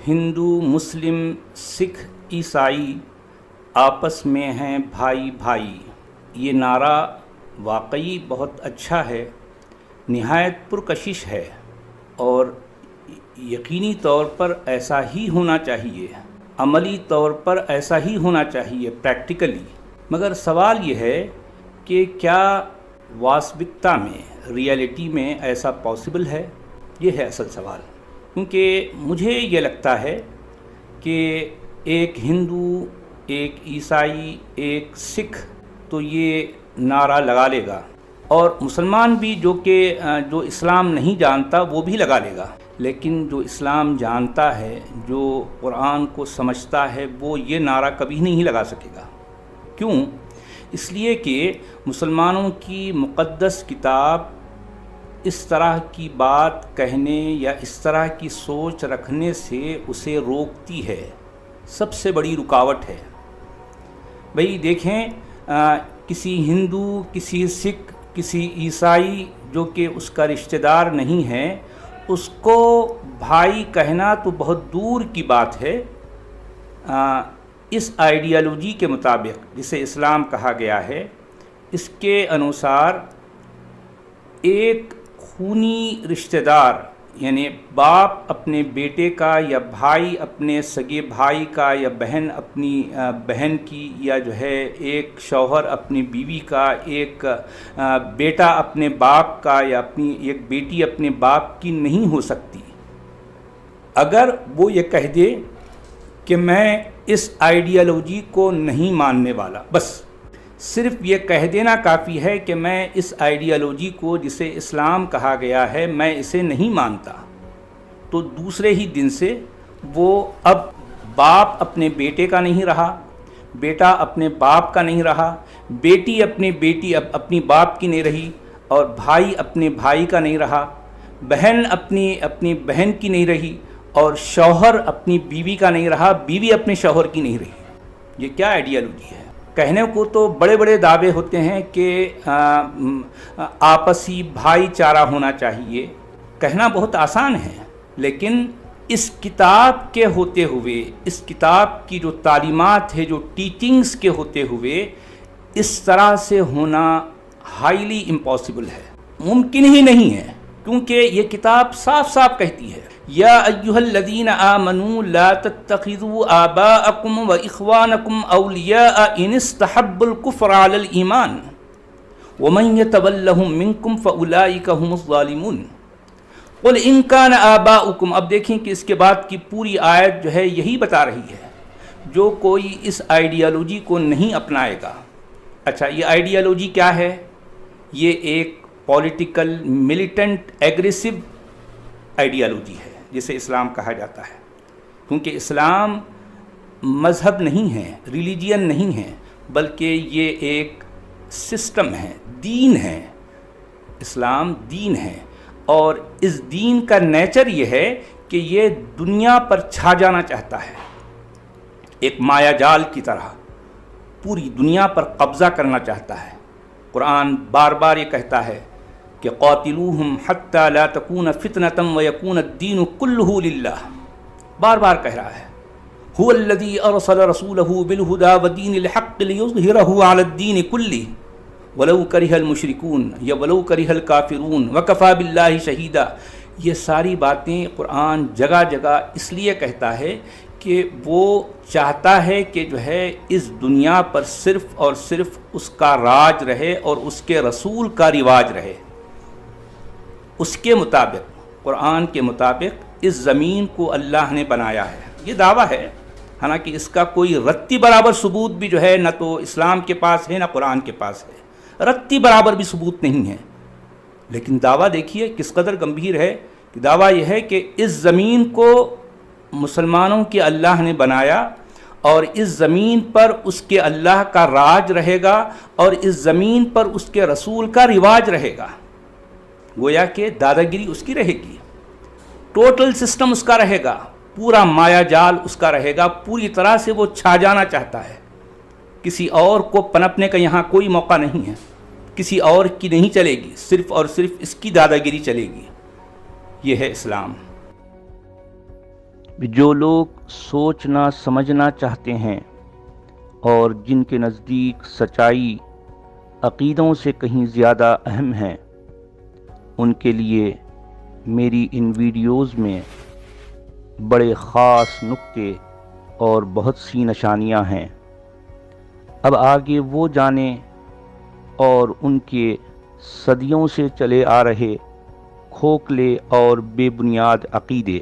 ہندو، مسلم، سکھ، عیسائی آپس میں ہیں بھائی بھائی، یہ نعرہ واقعی بہت اچھا ہے، نہایت پرکشش ہے اور یقینی طور پر ایسا ہی ہونا چاہیے، عملی طور پر ایسا ہی ہونا چاہیے پریکٹیکلی۔ مگر سوال یہ ہے کہ کیا واستوکتا میں، ریئلٹی میں ایسا پاسبل ہے؟ یہ ہے اصل سوال۔ کیونکہ مجھے یہ لگتا ہے کہ ایک ہندو، ایک عیسائی، ایک سکھ تو یہ نعرہ لگا لے گا، اور مسلمان بھی جو اسلام نہیں جانتا وہ بھی لگا لے گا، لیکن جو اسلام جانتا ہے، جو قرآن کو سمجھتا ہے، وہ یہ نعرہ کبھی نہیں لگا سکے گا۔ کیوں؟ اس لیے کہ مسلمانوں کی مقدس کتاب اس طرح کی بات کہنے یا اس طرح کی سوچ رکھنے سے اسے روکتی ہے، سب سے بڑی رکاوٹ ہے۔ بھئی دیکھیں، کسی ہندو، کسی سکھ، کسی عیسائی جو کہ اس کا رشتہ دار نہیں ہے، اس کو بھائی کہنا تو بہت دور کی بات ہے۔ اس آئیڈیالوجی کے مطابق جسے اسلام کہا گیا ہے، اس کے انوسار ایک خونی رشتہ دار، یعنی باپ اپنے بیٹے کا، یا بھائی اپنے سگے بھائی کا، یا بہن اپنی بہن کی، یا جو ہے ایک شوہر اپنی بیوی کا، ایک بیٹا اپنے باپ کا، یا ایک بیٹی اپنے باپ کی نہیں ہو سکتی۔ اگر وہ یہ کہہ دے کہ میں اس آئیڈیالوجی کو نہیں ماننے والا، بس صرف یہ کہہ دینا کافی ہے کہ میں اس آئیڈیالوجی کو جسے اسلام کہا گیا ہے میں اسے نہیں مانتا، تو دوسرے ہی دن سے وہ اب باپ اپنے بیٹے کا نہیں رہا، بیٹا اپنے باپ کا نہیں رہا، بیٹی اپنی باپ کی نہیں رہی، اور بھائی اپنے بھائی کا نہیں رہا، بہن اپنی بہن کی نہیں رہی، اور شوہر اپنی بیوی کا نہیں رہا، بیوی اپنے شوہر کی نہیں رہی۔ یہ کیا آئیڈیالوجی ہے؟ کہنے کو تو بڑے بڑے دعوے ہوتے ہیں کہ آپسی بھائی چارہ ہونا چاہیے، کہنا بہت آسان ہے، لیکن اس کتاب کے ہوتے ہوئے، اس کتاب کی جو تعلیمات ہے، جو ٹیچنگز کے ہوتے ہوئے اس طرح سے ہونا ہائیلی امپاسبل ہے، ممکن ہی نہیں ہے، کیونکہ یہ کتاب صاف صاف کہتی ہے یا ایھا الذین آمنوا لا تتخذوا آباءکم واخوانکم اولیاء ان استحبوا الکفر علی الایمان ومن یتولہم منکم فاولئک هم الظالمون قل ان کان آباؤکم۔ اب دیکھیں کہ اس کے بعد کی پوری آیت جو ہے یہی بتا رہی ہے، جو کوئی اس آئیڈیالوجی کو نہیں اپنائے گا۔ اچھا، یہ آئیڈیالوجی کیا ہے؟ یہ ایک پولیٹیکل، ملیٹنٹ، ایگریسو آئیڈیالوجی ہے جسے اسلام کہا جاتا ہے، کیونکہ اسلام مذہب نہیں ہے، ریلیجین نہیں ہے، بلکہ یہ ایک سسٹم ہے، دین ہے۔ اسلام دین ہے، اور اس دین کا نیچر یہ ہے کہ یہ دنیا پر چھا جانا چاہتا ہے، ایک مایا جال کی طرح پوری دنیا پر قبضہ کرنا چاہتا ہے۔ قرآن بار بار یہ کہتا ہے کہ قاتلوہم حتی لا تکون فتنۃ ویکون الدین کلہ للہ، بار بار کہہ رہا ہے هو الذی ارسل رسولہ بالہدی ودین الحق لیظہرہ علی الدین کلہ ولو کرہ المشرکون یا ولو کرہ الکافرون وکفی باللہ شہیدا۔ یہ ساری باتیں قرآن جگہ جگہ اس لیے کہتا ہے کہ وہ چاہتا ہے کہ جو ہے اس دنیا پر صرف اور صرف اس کا راج رہے اور اس کے رسول کا رواج رہے۔ اس کے مطابق، قرآن کے مطابق اس زمین کو اللہ نے بنایا ہے، یہ دعویٰ ہے، حالانکہ اس کا کوئی رتی برابر ثبوت بھی جو ہے نہ تو اسلام کے پاس ہے نہ قرآن کے پاس ہے، رتی برابر بھی ثبوت نہیں ہے، لیکن دعویٰ دیکھیے کس قدر گمبھیر ہے کہ دعویٰ یہ ہے کہ اس زمین کو مسلمانوں کے اللہ نے بنایا، اور اس زمین پر اس کے اللہ کا راج رہے گا، اور اس زمین پر اس کے رسول کا رواج رہے گا۔ گویا کہ دادا گیری اس کی رہے گی، ٹوٹل سسٹم اس کا رہے گا، پورا مایا جال اس کا رہے گا، پوری طرح سے وہ چھا جانا چاہتا ہے۔ کسی اور کو پنپنے کا یہاں کوئی موقع نہیں ہے، کسی اور کی نہیں چلے گی، صرف اور صرف اس کی دادا گیری چلے گی۔ یہ ہے اسلام۔ جو لوگ سوچنا سمجھنا چاہتے ہیں اور جن کے نزدیک سچائی عقیدوں سے کہیں زیادہ اہم ہے، ان کے لیے میری ان ویڈیوز میں بڑے خاص نکتے اور بہت سی نشانیاں ہیں۔ اب آگے وہ جانیں اور ان کے صدیوں سے چلے آ رہے کھوکھلے اور بے بنیاد عقیدے